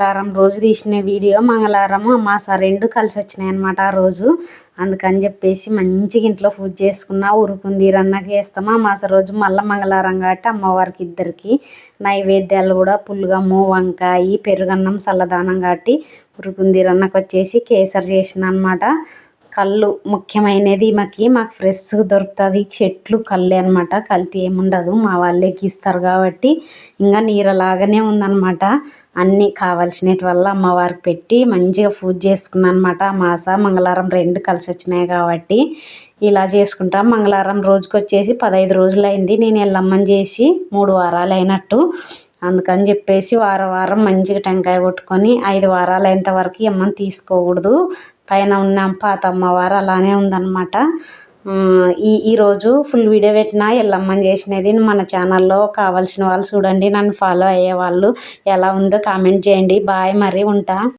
మంగళవారం రోజు తీసిన వీడియో మంగళవారం అమాస రెండు కలిసి వచ్చినాయి అనమాట ఆ రోజు. అందుకని చెప్పేసి మంచిగా ఇంట్లో పూజ చేసుకున్నా ఉరుకుంది రన్నకి వేస్తాము. అమాస రోజు మళ్ళీ మంగళవారం కాబట్టి అమ్మవారికి ఇద్దరికి నైవేద్యాలు కూడా పులుగమ్ము వంకాయ పెరుగన్నం చల్లదానం కాబట్టి ఉరుకుంది రన్నకు వచ్చేసి కేసరి చేసిన అనమాట. కళ్ళు ముఖ్యమైనది మాకు ఫ్రెష్గా దొరుకుతుంది. చెట్లు కళ్ళే అనమాట, కల్తీ ఏముండదు. మా వాళ్ళే గీస్తారు కాబట్టి ఇంకా నీరలాగానే ఉందన్నమాట. అన్నీ కావాల్సినవి వల్ల అమ్మవారికి పెట్టి మంచిగా పూజ చేసుకున్నాను అనమాట. అమాస మంగళవారం రెండు కలిసి వచ్చినాయి కాబట్టి ఇలా చేసుకుంటాం. మంగళవారం రోజుకి వచ్చేసి 15 రోజులు అయింది నేను ఎల్లమ్మని చేసి 3 వారాలు అయినట్టు. అందుకని చెప్పేసి వారం మంచిగా టెంకాయ కొట్టుకొని 5 వారాలు అయ్యేంత వరకు అమ్మని తీసుకోకూడదు. పైన ఉన్న పాత అమ్మవారు అలానే ఉందన్నమాట. ఈరోజు ఫుల్ వీడియో పెట్టిన ఎల్లమ్మని చేసినది మన ఛానల్లో. కావాల్సిన వాళ్ళు చూడండి, నన్ను ఫాలో అయ్యే వాళ్ళు ఎలా ఉందో కామెంట్ చేయండి. బాయ్, మరి ఉంటా.